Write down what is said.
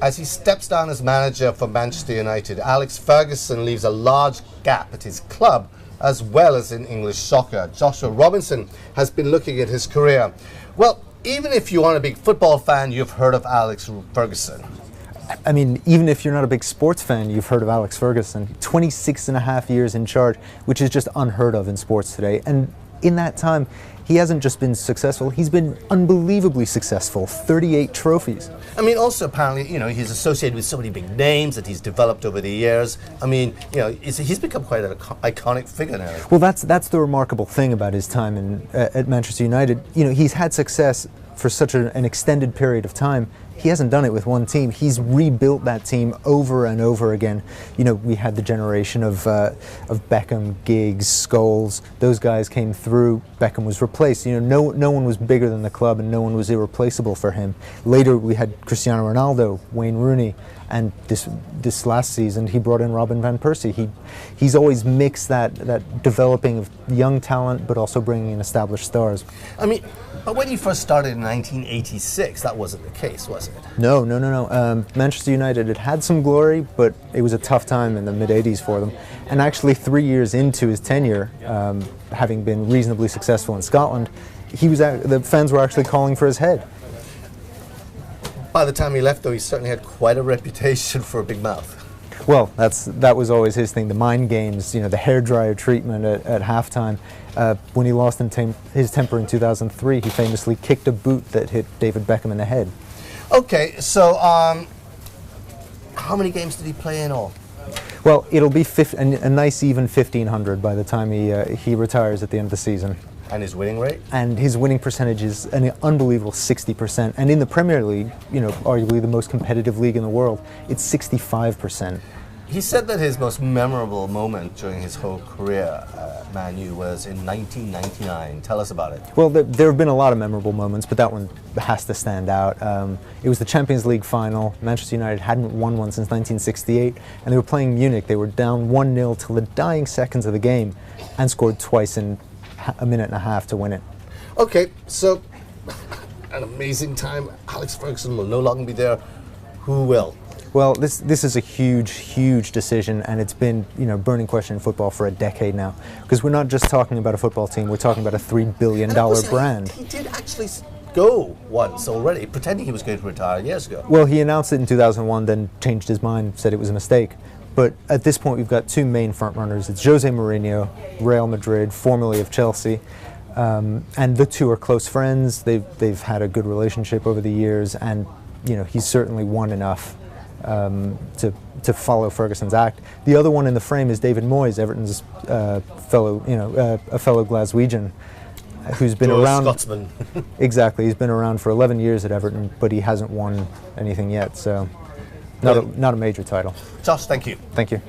As he steps down as manager for Manchester United, Alex Ferguson leaves a large gap at his club as well as in English soccer. Joshua Robinson has been looking at his career. Well, even if you aren't a big football fan, you've heard of Alex Ferguson. I mean, even if you're not a big sports fan, you've heard of Alex Ferguson. 26 and a half years in charge, which is just unheard of in sports today. And in that time, he hasn't just been successful, he's been unbelievably successful. 38 trophies. I mean, also apparently, you know, he's associated with so many big names that he's developed over the years. I mean, you know, he's become quite an iconic figure now. Well, that's the remarkable thing about his time at Manchester United. You know, he's had success for such an extended period of time. He hasn't done it with one team. He's rebuilt that team over and over again. You know, we had the generation of Beckham, Giggs, Scholes. Those guys came through. Beckham was replaced. You know, no one was bigger than the club, and no one was irreplaceable for him. Later, we had Cristiano Ronaldo, Wayne Rooney, and this last season he brought in Robin van Persie. He's always mixed that developing of young talent, but also bringing in established stars. I mean, but when you first started in 1986, that wasn't the case, was it? No. Manchester United had some glory, but it was a tough time in the mid-'80s for them. And actually 3 years into his tenure, having been reasonably successful in Scotland, the fans were actually calling for his head. By the time he left, though, he certainly had quite a reputation for a big mouth. Well, that was always his thing, the mind games, you know, the hairdryer treatment at halftime. When he lost his temper in 2003, he famously kicked a boot that hit David Beckham in the head. Okay, so how many games did he play in all? Well, it'll be a nice even 1,500 by the time he retires at the end of the season. And his winning rate? And his winning percentage is an unbelievable 60%. And in the Premier League, you know, arguably the most competitive league in the world, it's 65%. He said that his most memorable moment during his whole career at Man U was in 1999. Tell us about it. Well, there have been a lot of memorable moments, but that one has to stand out. It was the Champions League final. Manchester United hadn't won one since 1968, and they were playing Munich. They were down 1-0 till the dying seconds of the game and scored twice in a minute and a half to win it. Okay, so an amazing time. Alex Ferguson will no longer be there. Who will? Well, this is a huge decision, and it's been, you know, burning question in football for a decade now. Because we're not just talking about a football team; we're talking about a $3 billion brand. He did actually go once already, pretending he was going to retire years ago. Well, he announced it in 2001, then changed his mind, said it was a mistake. But at this point, we've got two main frontrunners. It's Jose Mourinho, Real Madrid, formerly of Chelsea, and the two are close friends. They've had a good relationship over the years, and you know, he's certainly won enough to follow Ferguson's act. The other one in the frame is David Moyes, Everton's a fellow Glaswegian, who's been around. Scotsman. Exactly, he's been around for 11 years at Everton, but he hasn't won anything yet. So, not a major title. Josh, thank you. Thank you.